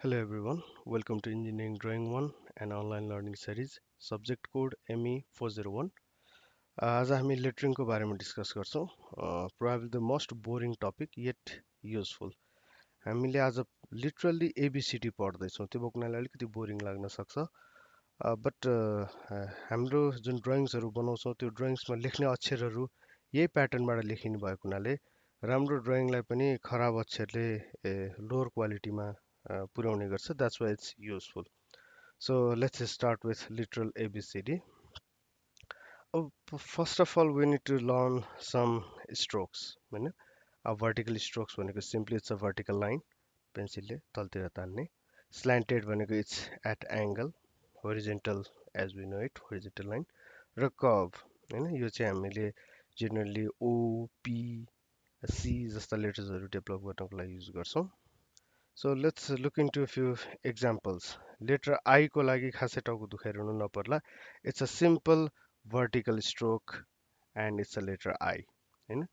Hello everyone, welcome to Engineering Drawing 1 and online learning series. Subject code ME401. आज हामी लेटरिङको बारेमा discuss गर्छौँ. Probably the most boring topic yet useful. हामीले आज literally ABCD पढ्दैछौँ. त्यो बोक्नलाई अलिकति बोरिङ लाग्न सक्छ. बट हाम्रो जुन ड्रइङ्सहरू बनाउँछौँ त्यो ड्रइङ्समा लेख्ने अक्षरहरू यही प्याटर्नबाट लेखिनु भएको हुनाले राम्रो ड्रइङलाई पनि खराब अक्षरले लोवर क्वालिटीमा पुर्याउने गर्छ. That's why it's useful. So let's start with literal ABCD. First of all, we need to learn some strokes. A vertical strokes भनेको simply it's a vertical line. पेन्सिलले तलतिर तान्ने. Slanted भनेको it's at angle. Horizontal as we know it, horizontal line. र curve हैन यो चाहिँ हामीले generally O, P, C जस्ता लेटर्सहरू डेभलप गर्नको लागि युज गर्छौँ. So let's look into a few examples. Letter I को लागि खासै टाउको दुखाइरहनु नपर्ला. It's a simple vertical stroke and it's a letter I. हैन?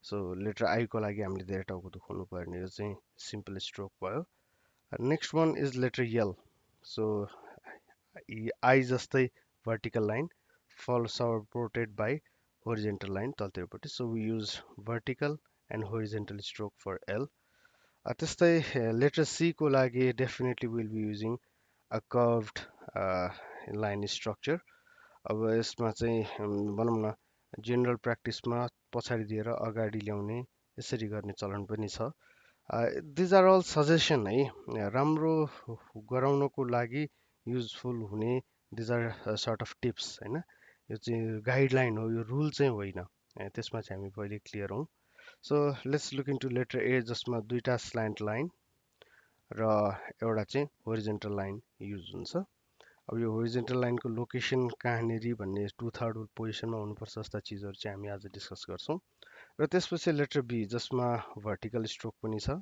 So letter I को लागि हामीले धेरै टाउको दुखाउनु पर्ने यो चाहिँ simple stroke भयो. Next one is letter L. So I जस्तै vertical line supported by horizontal line तलतिरपट्टि. So we use vertical and horizontal stroke for L. त्यस्तै letter C को लागि definitely we'll be using a curved line structure. अब यसमा चाहिँ भनौँ न general practice-मा पछाडि दिएर अगाडि ल्याउने यसरी गर्ने चलन पनि छ. These are all suggestion है. राम्रो गराउनको लागि युजफुल हुने these are sort of tips हैन. यो चाहिँ गाइडलाइन हो, यो रुल चाहिँ होइन. त्यसमा चाहिँ हामी पहिले क्लियर हौं. So let's look into letter A जसमा दुईटा slant line र एउटा चाहिँ horizontal line युज हुन्छ. अब यो horizontal line को लोकेसन कहाँनेरि भन्ने 2/3 पोजिसनमा हुनुपर्छ जस्ता चीजहरु चाहिँ हामी आज डिस्कस गर्छौं. र त्यसपछि letter B जसमा vertical stroke पनि छ,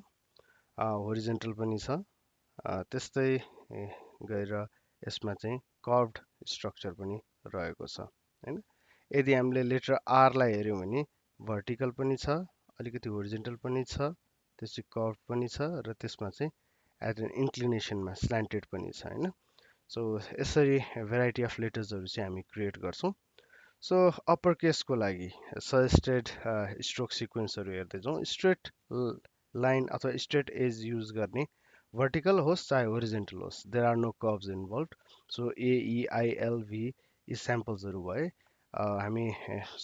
horizontal पनि छ. त्यस्तै गएर यसमा चाहिँ curved structure पनि रहेको छ हैन. यदि हामीले letter R लाई हेर्यौं भने vertical पनि छ, अलिकति horizontal पनि छ, त्यसै curved पनि छ र त्यसमा चाहिँ at an inclination मा slanted पनि छ हैन. So यसरी variety of letters हरु चाहिँ हामी क्रिएट गर्छौं. So upper case को लागि suggested stroke sequence हरु हेर्दै जाउँ. Straight line अथवा straight edge युज गर्ने, vertical होस् चाहे horizontal होस्, there are no curves involved. So A, E, I, L, V यी samples हरु भए. हामी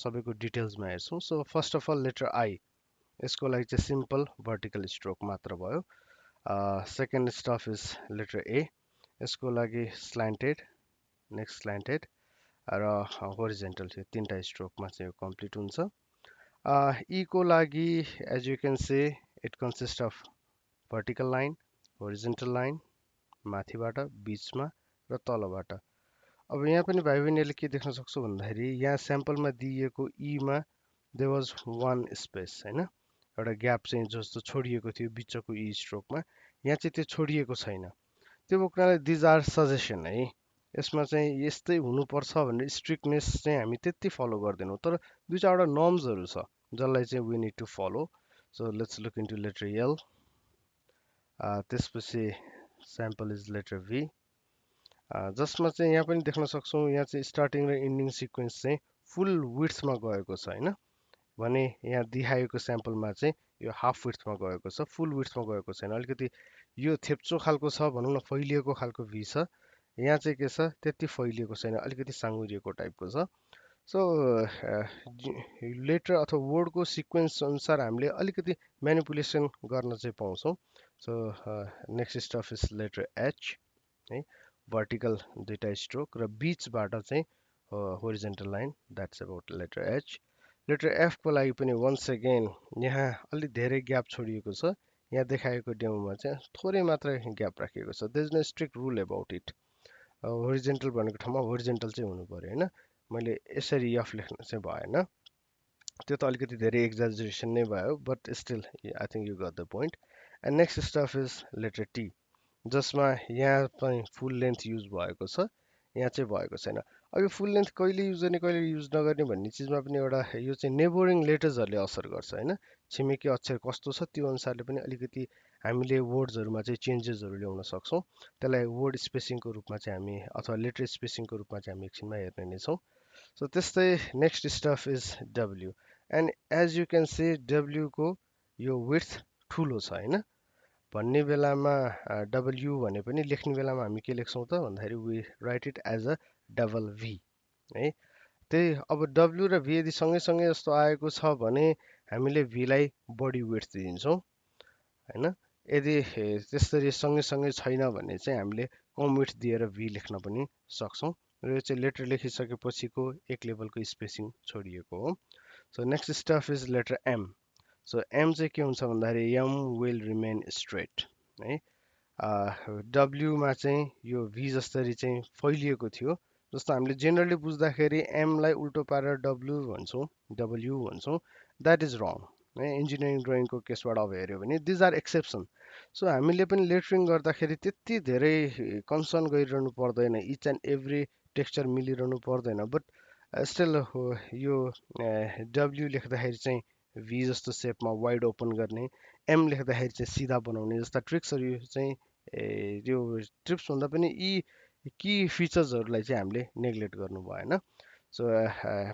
सबैको डिटेल्स मा हेर्छौं. So first of all letter I यसको लागि चाहिँ simple vertical stroke मात्र भयो. Second stuff is letter A. यसको लागि slanted, next slanted र horizontal चाहिँ तीनटा स्ट्रोक मा चाहिँ यो कम्प्लिट हुन्छ. E को लागि as you can say it consists of vertical line, horizontal line माथिबाट, बीचमा र तलबाट. अब यहाँ पनि भाइ बहिनीहरुले के देख्न सक्छौ भन्दाखेरि यहाँ स्याम्पल मा दिएको E मा there was one space हैन. एउटा ग्याप चाहिँ जस्तो छोडिएको थियो बीचको E स्ट्रोक मा, यहाँ चाहिँ त्यो छोडिएको छैन. त्यो बोक्नलाई these are suggestion है. यसमा चाहिँ यस्तै हुनुपर्छ भन्ने स्ट्रिक्टनेस चाहिँ हामी त्यति फलो गर्दैनौं, तर दुई चारवटा नर्म्सहरु छ जसलाई चाहिँ we need to follow. So let's look into letter L. त्यसपछि sample is letter V. जसमा चाहिँ यहाँ पनि देख्न सक्छौं यहाँ चाहिँ स्टार्टिङ र एन्डिङ सिक्वेन्स चाहिँ फुल विड्थ मा गएको छ हैन. भने यहाँ देखाएको स्याम्पलमा चाहिँ यो हाफ विड्थ मा गएको छ, फुल विड्थ मा गएको छैन. अलिकति यो थेप्चो खालको छ भनौं न, फैलिएको खालको भी छ. यहाँ चाहिँ के छ त्यति फैलिएको छैन, अलिकति साङ्गुरिएको टाइपको छ. सो लेटर अथवा वर्डको सिक्वेन्स अनुसार हामीले अलिकति म्यानिपुलेसन गर्न चाहिँ पाउँछौं. So next stuff is letter H है, vertical दुईटा स्ट्रोक र बीचबाट चाहिँ horizontal line. That's about letter H. Letter F को लागि पनि once again यहाँ अलि धेरै ग्याप छोडिएको छ. यहाँ देखाएको डेमोमा चाहिँ थोरै मात्र ग्याप राखिएको छ. There is no strict rule about it. horizontal भनेको ठाउँमा horizontal चाहिँ हुनु पर्यो हैन. मैले यसरी F लेख्न चाहिँ भएन, त्यो त अलिकति धेरै एक्जाजरेसन नै भयो, but still I think you got the point. And next stuff is letter T जसमा यहाँ पनि फुल लेन्थ युज भएको छ, यहाँ चाहिँ भएको छैन. अब यो फुल लेन्थ कहिले युज गर्ने कहिले युज नगर्ने भन्ने चीजमा पनि एउटा यो चाहिँ नेबरिङ लेटर्सहरुले असर गर्छ हैन. छिमेकी अक्षर कस्तो छ त्यो अनुसारले पनि अलिकति हामीले वर्ड्सहरुमा चाहिँ चेन्जेसहरु ल्याउन सक्छौं त्यसलाई वर्ड स्पेसिङको रूपमा चाहिँ हामी अथवा लेटर स्पेसिङको रूपमा चाहिँ हामी एकछिनमा हेर्ने नै छौं सो त्यस्तै next stuff is W and as you can see W को यो विड्थ ठुलो छ हैन भन्ने बेलामा W भने पनि लेख्ने बेलामा हामी के लेख्छौं त भन्दाखेरि we write it as a double V है त्यही अब W र V यदि सँगै जस्तो आएको छ भने हामीले V लाई बढी विड्थ दिन्छौं हैन यदि त्यसरी सँगै छैन भने चाहिँ हामीले कम विड्थ दिएर V लेख्न पनि सक्छौं र यो चाहिँ लेटर लेखिसकेपछिको एक लेभलको स्पेसिङ छोडिएको हो so next stuff is letter M so M चाहिँ के हुन्छ भन्दाखेरि M will remain straight है W मा चाहिँ यो V जस्तरी चाहिँ फैलिएको थियो जस्तो हामीले जेनरली बुझ्दाखेरि M लाई उल्टो पारेर W भन्छौं W भन्छौं द्याट इज रङ है इन्जिनियरिङ ड्रइङको केसबाट अब हेर्यो भने दिज आर एक्सेप्सन सो हामीले पनि लेटरिङ गर्दाखेरि त्यति धेरै कन्सर्न गरिरहनु पर्दैन इच एन्ड एभ्री टेक्सचर मिलिरहनु पर्दैन बट स्टिल यो W लेख्दाखेरि चाहिँ V जस्तो सेपमा वाइड ओपन गर्ने M लेख्दाखेरि चाहिँ सिधा बनाउने जस्ता ट्रिक्सहरु चाहिँ यो ट्रिप्स भन्दा पनि यी की फिचर्सहरुलाई चाहिँ हामीले नेग्लेक्ट गर्नु भएन सो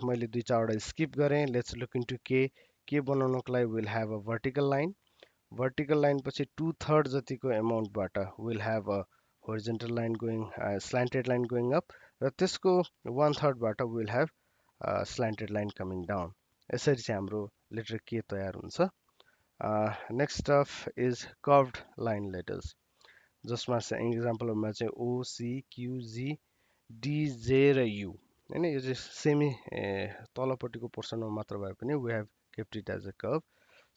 मैले दुई चारवटा स्किप गरेँ लेट्स लुक इन्टु के बनाउनको लागि will have a vertical line पछि 2/3 जतिको एमाउन्टबाट will have a horizontal line going slanted line going up र त्यसको 1/3 बाट will have slanted line coming down यसरी चाहिँ हाम्रो लेटर के तयार हुन्छ next stuff is curved line letters जसमा चाहिँ इक्जाम्पलमा चाहिँ OCQG DJ र U हैन यो चाहिँ सेमी तलपट्टिको पोर्सनमा मात्र भए पनि we have kept it as a curve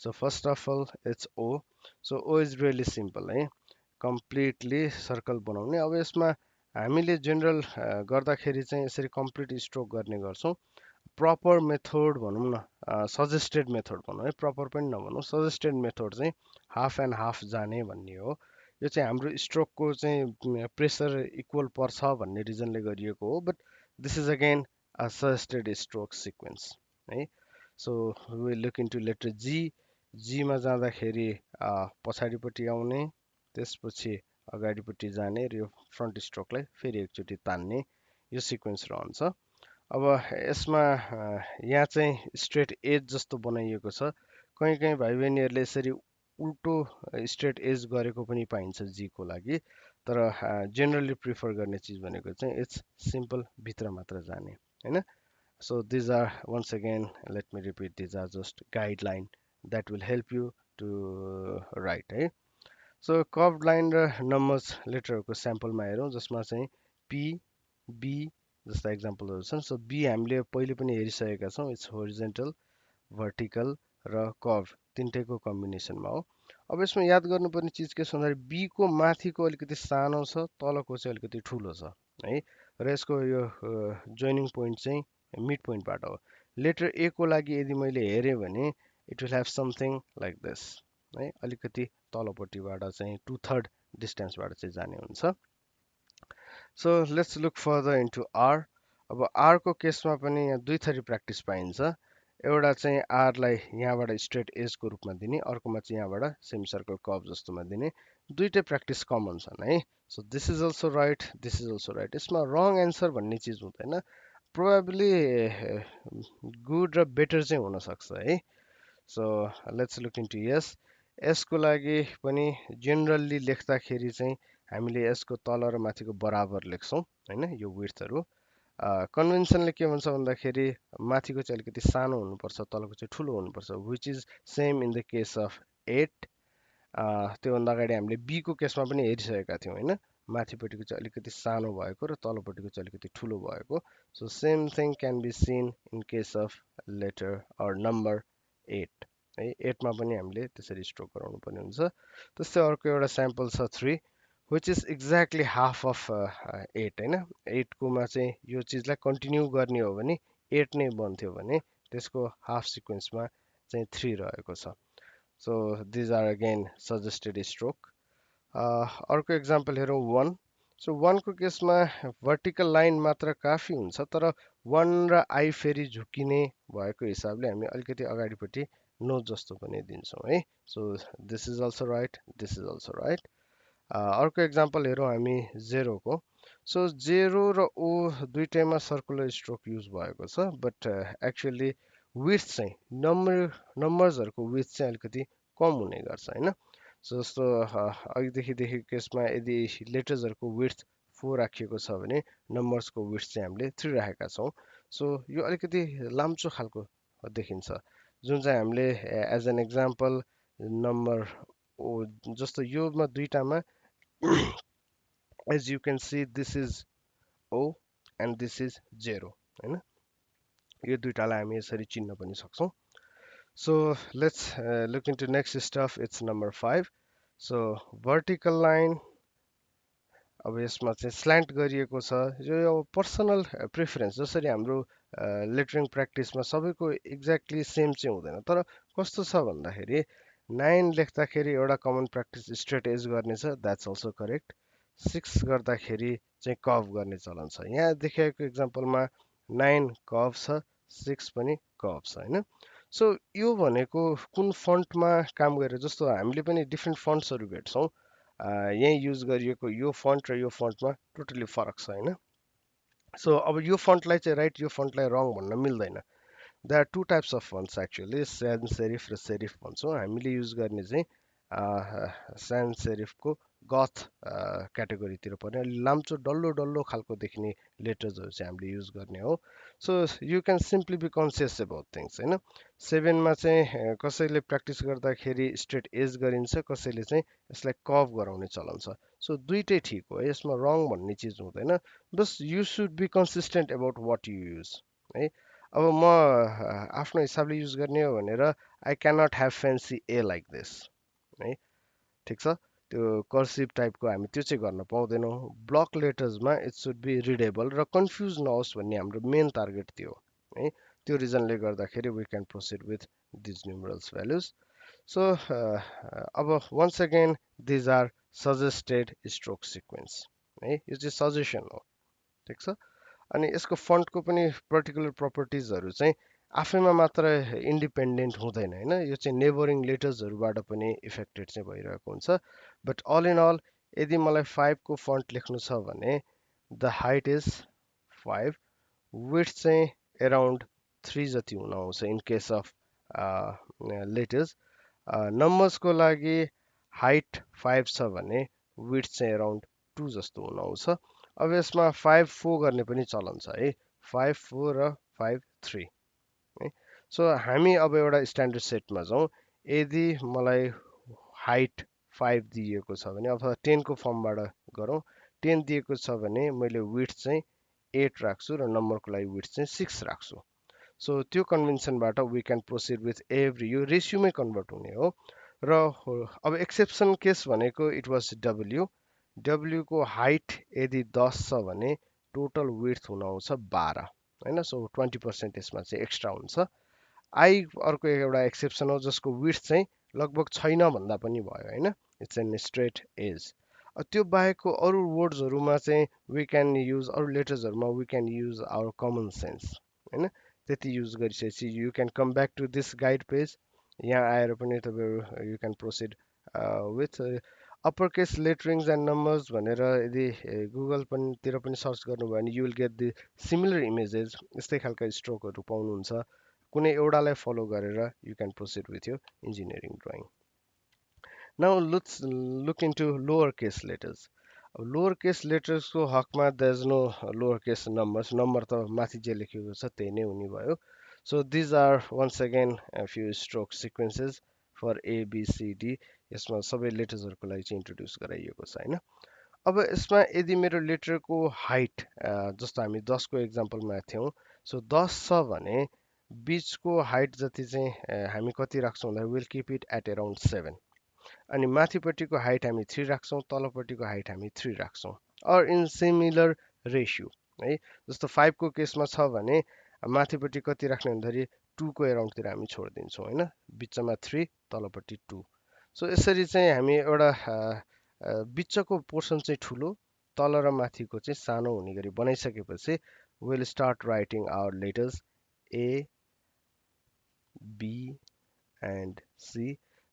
so first of all it's O so O is really simple है कम्प्लिटली सर्कल बनाउने अब यसमा हामीले जनरल गर्दाखेरि चाहिँ यसरी कम्प्लिट स्ट्रोक गर्ने गर्छौं प्रपर मेथड भनौं न सजेस्टेड मेथड भनौं है प्रपर पनि नभनौं सजेस्टेड मेथड चाहिँ हाफ एन्ड हाफ जाने भन्ने हो यो चाहिँ हाम्रो स्ट्रोकको चाहिँ प्रेसर इक्वल पर्छ भन्ने रिजनले गरिएको हो but this is again a suggested stroke sequence है so we look into letter G मा जाँदाखेरि पछाडिपट्टि आउने त्यसपछि अगाडिपट्टि जाने र यो फ्रन्ट स्ट्रोकलाई फेरि एकचोटि तान्ने यो सिक्वेन्स रहन्छ अब यसमा यहाँ चाहिँ स्ट्रेट एज जस्तो बनाइएको छ कहीँ भाइ बहिनीहरूले यसरी उल्टो स्ट्रेट एज गरेको पनि पाइन्छ जी को लागि तर जेनरली प्रिफर गर्ने चिज भनेको चाहिँ इट्स सिम्पल भित्र मात्र जाने हैन so these are once again let me repeat these are just guideline that will help you to write है सो कर्भड लाइन र नम्बर्स लेटरहरूको स्याम्पलमा हेरौँ जसमा चाहिँ पी बी जस्ता इक्जाम्पलहरू छन् सो बी हामीले पहिले पनि हेरिसकेका छौँ इट्स होरिजेन्टल भर्टिकल र कर्भ तिनटैको कम्बिनेसनमा हो अब यसमा याद गर्नुपर्ने चिज के छ भन्दाखेरि बी को माथिको अलिकति सानो छ तलको चाहिँ अलिकति ठुलो छ है र यसको यो जोइनिङ पोइन्ट चाहिँ मिड पोइन्टबाट हो लेटर ए को लागि यदि मैले हेरेँ भने it will have something like this है अलिकति तलपट्टिबाट चाहिँ 2/3 डिस्टेन्सबाट चाहिँ जाने हुन्छ so let's look further into R अब आर को केसमा पनि यहाँ दुई थरी प्र्याक्टिस पाइन्छ एउटा चाहिँ आर लाई यहाँबाट स्ट्रेट एज को रूपमा दिने अर्कोमा चाहिँ यहाँबाट सेमी सर्कल कर्भ जस्तोमा दिने दुईटै प्र्याक्टिस कमन छन् है so this is also right this is also right यसमा रङ एन्सर भन्ने चिज हुँदैन प्रोबेबली गुड र बेटर चाहिँ हुन सक्छ है सो लेट्स लुक इन्टु यसको लागि पनि जेनरली लेख्दाखेरि चाहिँ हामीले यसको तल र माथिको बराबर लेख्छौं हैन यो विड्थहरु कन्भेन्सनले के भन्छ भन्दाखेरि माथिको चाहिँ अलिकति सानो हुनुपर्छ तलको चाहिँ ठुलो हुनुपर्छ which is same in the case of 8 त्योभन्दा अगाडि हामीले बी को केसमा पनि हेरिसकेका थियौं हैन माथिपट्टिको चाहिँ अलिकति सानो भएको र तलपट्टिको चाहिँ अलिकति ठुलो भएको so same thing can be seen in case of letter or number 8 है 8 मा पनि हामीले त्यसरी स्ट्रोक गराउनु पर्ने हुन्छ त्यस्तै अर्को एउटा स्याम्पल छ 3 which is exactly half of 8 हैन 8 कोमा चाहिँ यो चिजलाई कन्टिन्यू गर्ने हो भने 8 नै बन्थ्यो भने त्यसको हाफ सिक्वेन्समा चाहिँ 3 रहेको छ so these are again suggested stroke अर्को एक्जाम्पल हेरौँ 1 सो 1 को केसमा भर्टिकल लाइन मात्र काफी हुन्छ तर 1 र आई फेरि झुकिने भएको हिसाबले हामी अलिकति अगाडिपट्टि नो जस्तो पनि दिन्छौँ है। So this is also right, this is also right. अर्को इक्जाम्पल हेरौँ हामी जेरोको। सो जेरो र ओ दुइटैमा सर्कुलर स्ट्रोक युज भएको छ, बट एक्चुअली विड्थ चाहिँ नम्बर्सहरूको विड्थ चाहिँ अलिकति कम हुने गर्छ होइन। सो जस्तो अघिदेखि देखेको केसमा यदि लेटर्सहरूको विड्थ 4 राखिएको छ भने नम्बर्सको विड्थ चाहिँ हामीले 3 राखेका छौँ। सो यो अलिकति लाम्चो खालको देखिन्छ, जुन चाहिँ हामीले एज एन एक्जाम्पल नम्बर ओ जस्तो योमा दुईटामा as you can see this is O and this is 0 हैन। यो दुईटालाई हामी यसरी चिन्न पनि सक्छौं। So let's look into next stuff. It's number 5. So vertical line अब यसमा चाहिँ स्ल्यान्ट गरिएको छ। यो पर्सनल प्रेफरेन्स, जसरी हाम्रो लेटरिङ प्र्याक्टिसमा सबैको एक्ज्याक्टली सेम चाहिँ हुँदैन, तर कस्तो छ भन्दाखेरि 9 लेख्दाखेरि एउटा कमन प्र्याक्टिस स्ट्रेट एज गर्ने छ, द्याट्स अल्सो करेक्ट। 6 गर्दाखेरि चाहिँ कर्भ गर्ने चलन छ। यहाँ देखाएको एक्जाम्पलमा 9 कर्भ छ, 6 पनि कर्भ छ होइन। सो यो भनेको कुन फन्टमा काम गरेर, जस्तो हामीले पनि डिफ्रेन्ट फन्ट्सहरू भेट्छौँ, यहीँ युज गरिएको यो फन्ट र यो फन्टमा टोटली फरक छ होइन। सो अब यो फन्टलाई चाहिँ राइट, यो फन्टलाई रङ भन्न मिल्दैन। There are two types of fonts actually, sans serif र serif भन्छौँ। हामीले युज गर्ने चाहिँ sans serifको गथ क्याटेगोरीतिर पर्ने अलि लाम्चो डल्लो डल्लो खालको देखिने लेटर्सहरू चाहिँ हामीले युज गर्ने हो। So you can simply be conscious about things होइन। 7मा चाहिँ कसैले प्र्याक्टिस गर्दाखेरि स्ट्रेट एज गरिन्छ, कसैले चाहिँ यसलाई कर्भ गराउने चलन छ। सो दुइटै ठिक हो, यसमा रङ भन्ने चिज हुँदैन। बस you should be consistent about what you use है। अब म आफ्नो हिसाबले युज गर्ने हो भनेर I can not have fancy A like this है, ठिक छ। त्यो कर्सिभ टाइपको हामी त्यो चाहिँ गर्न पाउँदैनौँ। ब्लक लेटर्समा इट सुड बी रिडेबल र कन्फ्युज नहोस् भन्ने हाम्रो मेन टार्गेट थियो है। त्यो रिजनले गर्दाखेरि we can proceed with these numerals values. So अब once again these are suggested stroke sequence है, यो चाहिँ सजेसन हो, ठिक छ। अनि यसको फन्टको पनि पर्टिकुलर प्रपर्टिजहरू चाहिँ आफैमा मात्र इन्डिपेन्डेन्ट हुँदैन होइन, यो चाहिँ नेबरिङ लेटर्सहरूबाट पनि इफेक्टेड चाहिँ भइरहेको हुन्छ। बट अल इन अल यदि मलाई 5 को फन्ट लेख्नु छ भने द हाइट इज 5, विड्थ चाहिँ एराउन्ड 3 जति हुन आउँछ इन केस अफ लेटर्स। नम्बर्सको लागि हाइट 5 छ भने विड्थ चाहिँ एराउन्ड 2 जस्तो हुन आउँछ। अब यसमा 5-4 गर्ने पनि चलन छ है, 5-4 र 5-3 है। सो हामी अब एउटा स्ट्यान्डर्ड सेटमा जाउँ। यदि मलाई हाइट 5 दिएको छ भने, अथवा 10 को फर्मबाट गरौँ, 10 दिएको छ भने मैले विड्थ चाहिँ 8 राख्छु र नम्बरको लागि विड्थ चाहिँ 6 राख्छु। सो त्यो कन्भेन्सनबाट we can proceed with every, यो रेसियोमै कन्भर्ट हुने हो। र अब एक्सेप्सन केस भनेको इट वाज डब्ल्यू को हाइट यदि 10 छ भने टोटल विड्थ हुन आउँछ 12 होइन। सो 20% यसमा चाहिँ एक्स्ट्रा हुन्छ। आई अर्को एउटा एक्सेप्सन हो जसको विड्थ चाहिँ लगभग छैन भन्दा पनि भयो होइन, इट्स एन स्ट्रेट एज। त्यो बाहेकको अरू वर्ड्सहरूमा चाहिँ वी क्यान युज, अरू लेटर्सहरूमा we can use our common sense होइन। त्यति युज गरिसकेपछि you can come back to this guide page, यहाँ आएर पनि तपाईँहरू you can proceed with upper case letterings and numbers भनेर यदि गुगल तिर पनि सर्च गर्नुभयो भने you will get the similar images, यस्तै खालका स्ट्रोकहरू पाउनुहुन्छ। कुनै एउटालाई फलो गरेर यु क्यान प्रोसिड विथ यो engineering drawing. Now let's look into lower case letters. अब लोवर केस लेटर्सको हकमा there is no lower case numbers, number त माथि जे लेखेको छ त्यही नै हुने भयो। So these are once again few stroke sequences for ABCD। यसमा सबै लेटर्सहरूको लागि चाहिँ इन्ट्रोड्युस गराइएको छ होइन। अब यसमा यदि मेरो लेटरको हाइट जस्तो हामी 10 को एक्जाम्पलमा थियौँ, सो 10 छ भने बिचको हाइट जति चाहिँ हामी कति राख्छौँ भन्दा will keep it at around 7, अनि माथिपट्टिको हाइट हामी 3 राख्छौँ, तलपट्टिको हाइट हामी 3 राख्छौँ, अर इन सिमिलर रेसियो है। जस्तो 5 को केसमा छ भने माथिपट्टि कति राख्ने भन्दाखेरि 2 को एराउन्डतिर हामी छोडिदिन्छौँ होइन, बिचमा 3 तलपट्टि 2। सो यसरी चाहिँ हामी एउटा बिचको पोर्सन चाहिँ ठुलो, तल र माथिको चाहिँ सानो हुने गरी बनाइसकेपछि will start writing our letters A B and C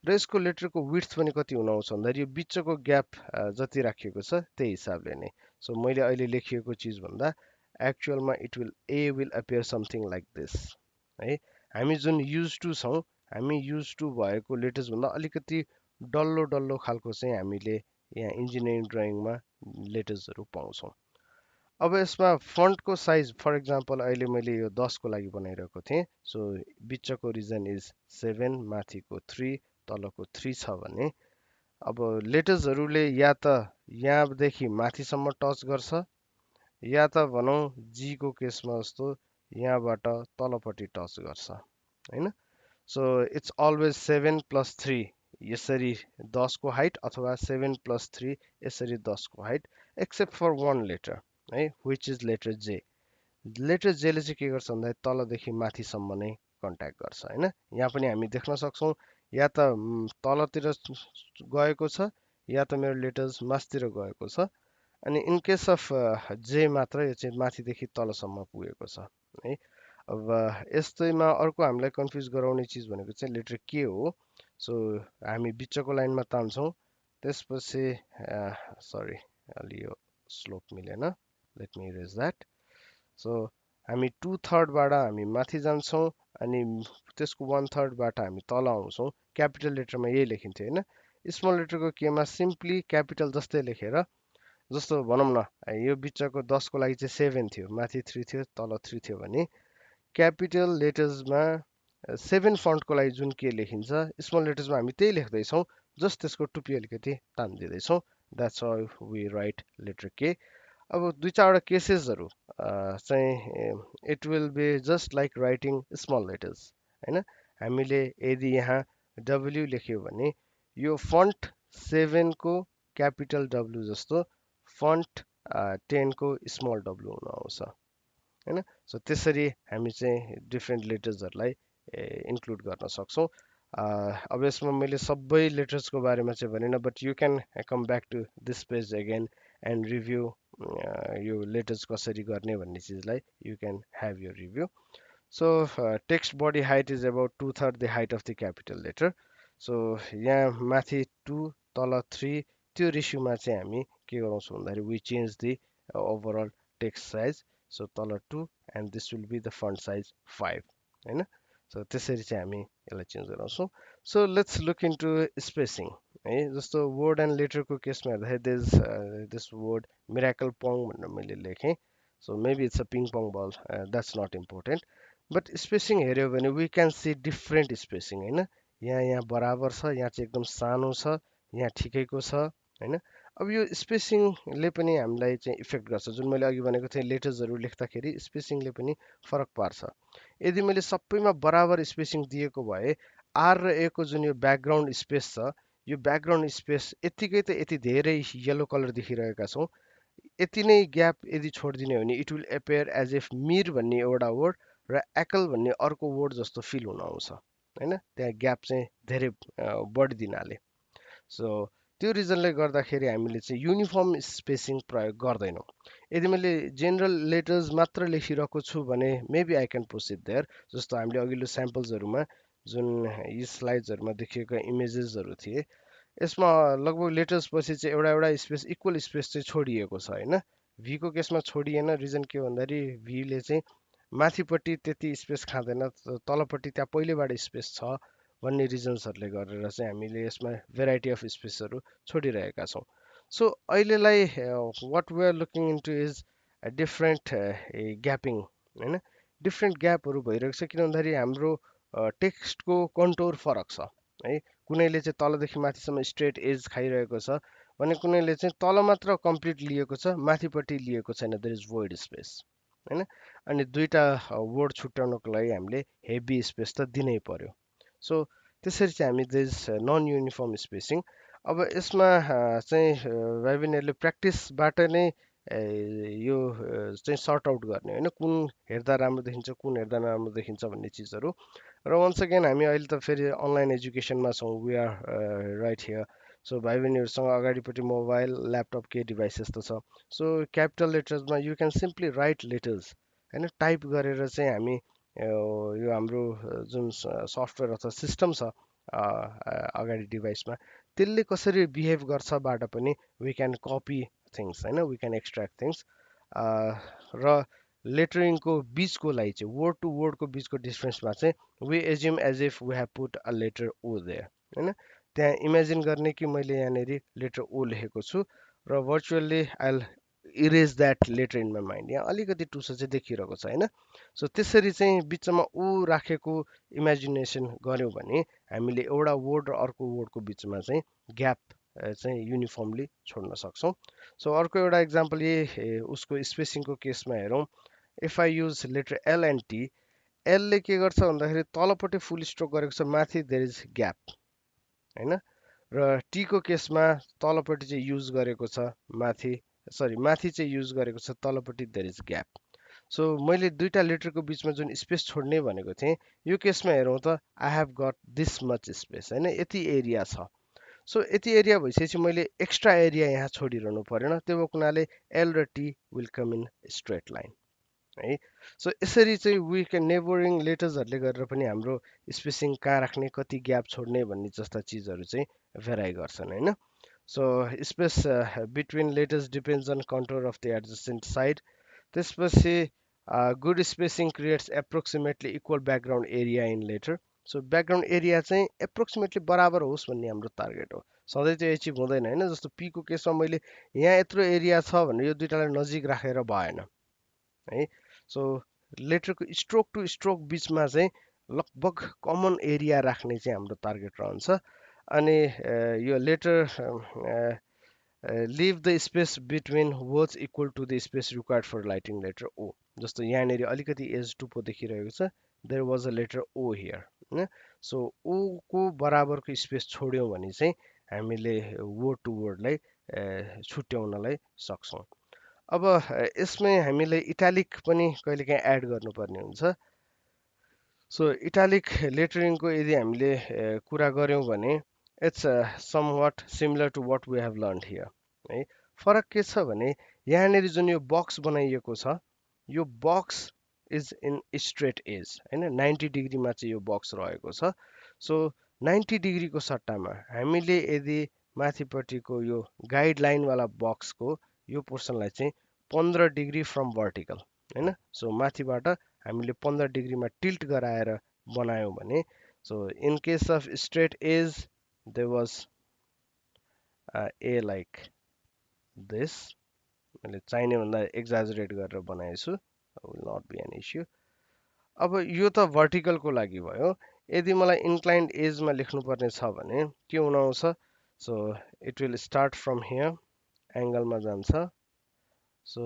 र यसको लेटरको विड्थ पनि कति हुन आउँछ भन्दाखेरि यो बिचको ग्याप जति राखिएको छ त्यही हिसाबले नै सो मैले अहिले लेखिएको चिज भन्दा एक्चुअलमा it will uh will appear something like this है हामी जुन युज टु छौँ हामी युज टु भएको लेटर्स भन्दा अलिकति डल्लो डल्लो खालको चाहिँ हामीले यहाँ इन्जिनियरिङ ड्रइङमा लेटर्सहरू पाउँछौँ अब यसमा फन्टको साइज फर इक्जाम्पल अहिले मैले यो 10 को लागि बनाइरहेको थिएँ सो बिचको रिजन इज 7 माथिको 3 तलको 3 छ भने अब लेटर्सहरूले या त यहाँदेखि माथिसम्म टच गर्छ या त भनौँ जी को केसमा जस्तो यहाँबाट तलपट्टि टच गर्छ होइन सो इट्स अलवेज 7 प्लस 3 यसरी 10 को हाइट अथवा 7 प्लस 3 यसरी 10 को height except for one letter है which is letter J letter जेले चाहिँ के गर्छ भन्दा तलदेखि माथिसम्म नै कन्ट्याक्ट गर्छ होइन यहाँ पनि हामी देख्न सक्छौँ या त तलतिर गएको छ या त मेरो लेटर्स मासतिर गएको छ अनि इन केस अफ जे मात्र यो चाहिँ माथिदेखि तलसम्म पुगेको छ है अब यस्तैमा अर्को हामीलाई कन्फ्युज गराउने चिज भनेको चाहिँ लेटर के हो सो हामी बिचको लाइनमा तान्छौँ त्यसपछि सरी अलि यो स्लोप मिलेन let me erase that so हामी 2/3बाट हामी माथि जान्छौँ अनि त्यसको 1/3बाट हामी तल आउँछौँ क्यापिटल लेटरमा यही लेखिन्थ्यो होइन स्मल लेटरको केमा सिम्पली क्यापिटल जस्तै लेखेर जस्तो भनौँ न यो बिचको 10 को लागि चाहिँ 7 थियो माथि 3 थियो तल 3 थियो भने क्यापिटल लेटर्समा 7 फन्टको लागि जुन के लेखिन्छ स्मल लेटर्समा हामी त्यही लेख्दैछौँ जस्ट त्यसको टुप्पी अलिकति तानिदिँदैछौँ that's how we write letter K अब दुई चारवटा केसेसहरू चाहिँ it will be just like writing small letters होइन हामीले यदि यहाँ डब्ल्यु लेख्यो भने यो फन्ट 7 को क्यापिटल डब्लु जस्तो फन्ट 10 को स्मल डब्लु हुन आउँछ होइन सो त्यसरी हामी चाहिँ डिफ्रेन्ट लेटर्सहरूलाई इन्क्लुड गर्न सक्छौँ अब यसमा मैले सबै लेटर्सको बारेमा चाहिँ भनेन but you can come back to this page again and review यो लेटर्स कसरी गर्ने भन्ने चिजलाई यु क्यान ह्याभ यो review so text body height is about 2/3 the height of the capital letter so यहाँ माथि 2 तल 3 त्यो रेसियोमा चाहिँ हामी के गराउँछौँ भन्दाखेरि we change the overall text size so तल 2 and this will be the font size 5 होइन सो त्यसरी चाहिँ हामी यसलाई चेन्ज गराउँछौँ so let's look into spacing है जस्तो वर्ड एन्ड लेटरको केसमा हेर्दाखेरि दिस वर्ड मिराकल पङ भनेर मैले लेखेँ so maybe it's a ping pong ball that's not important but spacing हेऱ्यो भने we can see different spacing होइन यहाँ बराबर छ यहाँ चाहिँ एकदम सानो छ यहाँ ठिकैको छ होइन अब यो स्पेसिङले पनि हामीलाई चाहिँ इफेक्ट गर्छ जुन मैले अघि भनेको थिएँ लेटर्सहरू लेख्दाखेरि स्पेसिङले पनि फरक पार्छ यदि मैले सबैमा बराबर स्पेसिङ दिएको भए आर र ए को जुन यो ब्याकग्राउन्ड स्पेस छ यो ब्याकग्राउन्ड स्पेस यत्तिकै त यति धेरै येलो कलर देखिरहेका छौँ यति नै ग्याप यदि छोडिदिने हो भने it will appear as if मिर भन्ने एउटा वर्ड र एकल भन्ने अर्को वर्ड जस्तो फिल हुन आउँछ होइन त्यहाँ ग्याप चाहिँ धेरै बढिदिनाले सो त्यो रिजनले गर्दाखेरि हामीले चाहिँ युनिफर्म स्पेसिङ प्रयोग गर्दैनौँ यदि मैले जेनरल लेटर्स मात्र लेखिरहेको छु भने maybe I can proceed there जस्तो हामीले अघिल्लो स्याम्पल्सहरूमा जुन यी स्लाइड्सहरूमा देखिएका इमेजेसहरू थिए यसमा लगभग लेटर्स पछि चाहिँ एउटा एउटा स्पेस इक्वल स्पेस चाहिँ छोडिएको छ होइन भीको केसमा छोडिएन रिजन के भन्दाखेरि भीले चाहिँ माथिपट्टि त्यति स्पेस खाँदैन तलपट्टि त्यहाँ पहिलेबाट स्पेस छ भन्ने रिजन्सहरूले गरेर चाहिँ हामीले यसमा भेराइटी अफ स्पेसहरू छोडिरहेका छौँ सो अहिलेलाई what we are looking into is different gapping होइन डिफ्रेन्ट ग्यापहरू भइरहेको छ किन भन्दाखेरि हाम्रो टेक्स्टको कन्टोर फरक छ है कुनैले चाहिँ तलदेखि माथिसम्म स्ट्रेट एज खाइरहेको छ भने कुनैले चाहिँ तल मात्र कम्प्लिट लिएको छ माथिपट्टि लिएको छैन देयर इज void स्पेस होइन अनि दुईवटा वर्ड छुट्याउनको लागि हामीले हेभी स्पेस त दिनै पर्यो सो त्यसरी चाहिँ हामी दिस नन युनिफर्म स्पेसिङ अब यसमा चाहिँ भाइ बहिनीहरूले प्र्याक्टिसबाट नै यो चाहिँ सर्ट आउट गर्ने होइन कुन हेर्दा राम्रो देखिन्छ कुन हेर्दा नराम्रो देखिन्छ भन्ने चिजहरू र वन्स अगेन हामी अहिले त फेरि अनलाइन एजुकेसनमा छौँ we are right here so भाइ बहिनीहरूसँग अगाडिपट्टि मोबाइल ल्यापटप के डिभाइसेस त छ सो क्यापिटल लेटर्समा you can simply write letters होइन टाइप गरेर चाहिँ हामी यो हाम्रो जुन सफ्टवेयर अथवा सिस्टम छ अगाडि डिभाइसमा त्यसले कसरी बिहेभ गर्छबाट पनि वी क्यान कपी थिङ्स होइन, वी क्यान एक्सट्र्याक्ट थिङ्स। र लेटरिङको बिचकोलाई चाहिँ वर्ड टु वर्डको बिचको डिफ्रेन्समा चाहिँ we assume as if we have put a letter O there होइन, त्यहाँ इमेजिन गर्ने कि मैले यहाँनिर लेटर ओ लेखेको छु र virtually I'll erase that letter in my mind. यहाँ अलिकति टुसो चाहिँ देखिरहेको छ होइन। सो त्यसरी चाहिँ बिचमा ऊ राखेको इमेजिनेसन गऱ्यौँ भने हामीले एउटा वर्ड र अर्को वर्डको बिचमा चाहिँ ग्याप चाहिँ युनिफर्मली छोड्न सक्छौँ। सो अर्को एउटा इक्जाम्पल उसको स्पेसिङको केसमा हेरौँ। If I use letter L and T, एलले के गर्छ भन्दाखेरि तलपट्टि फुल स्ट्रोक गरेको छ, माथि देयर इज ग्याप होइन। र टीको केसमा तलपट्टि चाहिँ युज गरेको छ, माथि चाहिँ युज गरेको छ, तलपट्टि देयर इज ग्याप। सो मैले दुईटा लेटरको बिचमा जुन स्पेस छोड्ने भनेको थिएँ, यो केसमा हेरौँ त I have got this much space होइन, यति एरिया छ। सो यति एरिया भइसकेपछि मैले एक्स्ट्रा एरिया यहाँ छोडिरहनु परेन, त्यो भएको हुनाले एल र T will come in straight line है। सो यसरी चाहिँ वी क्यान नेबरिङ लेटर्सहरूले गरेर पनि हाम्रो स्पेसिङ कहाँ राख्ने, कति ग्याप छोड्ने भन्ने जस्ता चिजहरू चाहिँ भेराइ गर्छन् होइन। So space between letters depends on contour of the adjacent side. त्यसपछि good spacing creates approximately equal background area in letter. So background area चाहिँ एप्रोक्सिमेटली बराबर होस् भन्ने हाम्रो टार्गेट हो। सधैँ त्यो एचिभ हुँदैन होइन। जस्तो पीको केसमा मैले यहाँ यत्रो एरिया छ भने यो दुइटालाई नजिक राखेर भएन है। सो लेटरको स्ट्रोक टु स्ट्रोक बिचमा चाहिँ लगभग कमन एरिया राख्ने चाहिँ हाम्रो टार्गेट रहन्छ। अनि यो letter leave the space between words equal to the space required for writing letter O. जस्तो यहाँनिर अलिकति एज टुप्पो देखिरहेको छ, there was a letter O here होइन। सो ओको बराबरको स्पेस छोड्यौँ भने चाहिँ हामीले वर्ड टु वर्डलाई छुट्याउनलाई सक्छौँ। अब यसमै हामीले इटालिक पनि कहिलेकाहीँ एड गर्नुपर्ने हुन्छ। सो इटालिक लेटरिङको यदि हामीले कुरा गऱ्यौँ भने it's somewhat similar to what we have learn here है। फरक के छ भने यहाँनिर जुन यो बक्स बनाइएको छ, यो box is in straight edge होइन, 90 डिग्रीमा चाहिँ यो बक्स रहेको छ। सो 90 डिग्रीको सट्टामा हामीले यदि माथिपट्टिको यो गाइडलाइनवाला बक्सको यो पोर्सनलाई चाहिँ 15 डिग्री फ्रम भर्टिकल होइन, सो माथिबाट हामीले 15 डिग्रीमा टिल्ट गराएर बनायौँ भने, so in case of straight edge there was uh like this. मैले चाहिने भन्दा एक्जाजरेट गरेर बनाएछु, will not be an issue. अब यो त भर्टिकलको लागि भयो। यदि मलाई इन्क्लाइन्ड एजमा लेख्नुपर्ने छ भने के हुन आउँछ, so it will start from here, एङ्गलमा जान्छ। सो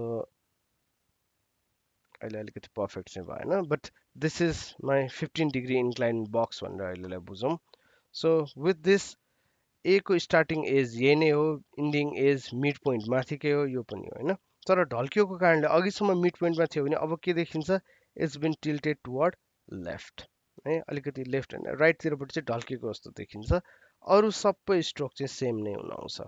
अहिले अलिकति पर्फेक्ट चाहिँ भएन, but this is my 15 degree incline box भनेर अहिलेलाई बुझौँ। सो विथ दिस ए को स्टार्टिङ एज यही नै हो, इन्डिङ एज मिड पोइन्ट माथिकै हो, यो पनि हो होइन। तर ढल्किएको कारणले अघिसम्म मिड पोइन्टमा थियो भने अब के देखिन्छ, it's been tilted toward left है, अलिकति लेफ्ट होइन राइटतिरपट्टि चाहिँ ढल्किएको जस्तो देखिन्छ। अरू सबै स्ट्रोक चाहिँ सेम नै हुन आउँछ।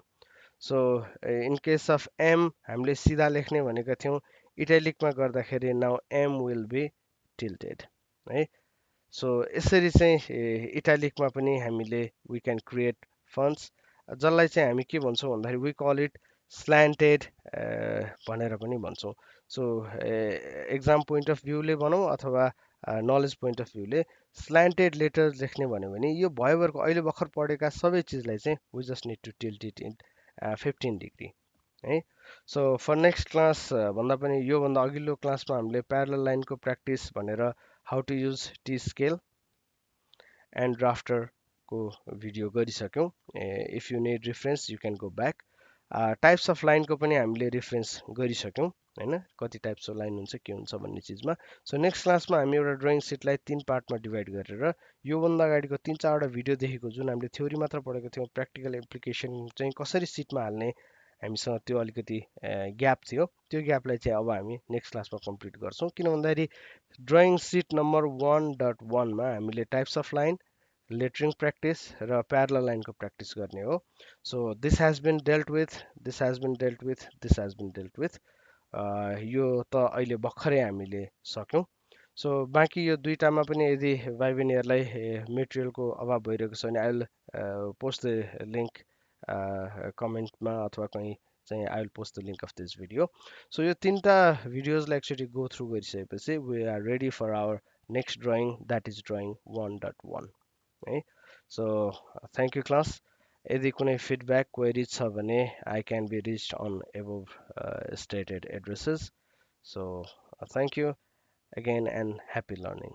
So in case of M हामीले सिधा लेख्ने भनेका थियौँ, इटालिकमा गर्दाखेरि now M will be tilted है। सो यसरी चाहिँ इटालिकमा पनि हामीले वी क्यान क्रिएट फन्ट्स, जसलाई चाहिँ हामी के भन्छौँ भन्दाखेरि वी कल इट स्ल्यान्टेड भनेर पनि भन्छौँ। सो एक्जाम पोइन्ट अफ भ्यूले भनौँ अथवा नलेज पोइन्ट अफ भ्यूले स्ल्यान्टेड लेटर लेख्ने भन्यो भने यो भयोभरको अहिले भर्खर पढेका सबै चिजलाई चाहिँ we just need to tilt it in 15 degree है। सो फर नेक्स्ट क्लास भन्दा पनि योभन्दा अघिल्लो क्लासमा हामीले प्यारलल लाइनको प्र्याक्टिस भनेर how to use T scale and ड्राफ्टरको भिडियो गरिसक्यौँ। If you need reference you can go back. Types of लाइनको पनि हामीले रिफरेन्स गरिसक्यौँ होइन, कति टाइप्स अफ लाइन हुन्छ के हुन्छ भन्ने चिजमा। सो नेक्स्ट क्लासमा हामी एउटा ड्रइङ सिटलाई 3 पार्टमा डिभाइड गरेर योभन्दा अगाडिको 3-4वटा भिडियोदेखिको जुन हामीले थ्योरी मात्र पढेको थियौँ, प्र्याक्टिकल एप्लिकेसन चाहिँ कसरी सिटमा हाल्ने हामीसँग त्यो अलिकति ग्याप थियो, त्यो ग्यापलाई चाहिँ अब हामी नेक्स्ट क्लासमा कम्प्लिट गर्छौँ। किन भन्दाखेरि ड्रइङ सिट नम्बर 1.1मा हामीले types of line, lettering practice र प्यारलल लाइनको प्र्याक्टिस गर्ने हो। So this has been dealt with, this has been dealt with, this has been dealt with. यो त अहिले भर्खरै हामीले सक्यौँ। सो बाँकी यो दुईटामा पनि यदि भाइ बहिनीहरूलाई मेटेरियलको अभाव भइरहेको छ भने I will post the link कमेन्टमा अथवा कहीँ चाहिँ I will post the link of this video so यो तिनवटा भिडियोजलाई एक्चुली गो थ्रु गरिसकेपछि we are ready for our next drawing that is drawing 1.1 है सो थ्याङ्क यू क्लास यदि कुनै फिडब्याक क्वेरिज छ भने I can be reached on above stated addresses so thank you again and happy learning.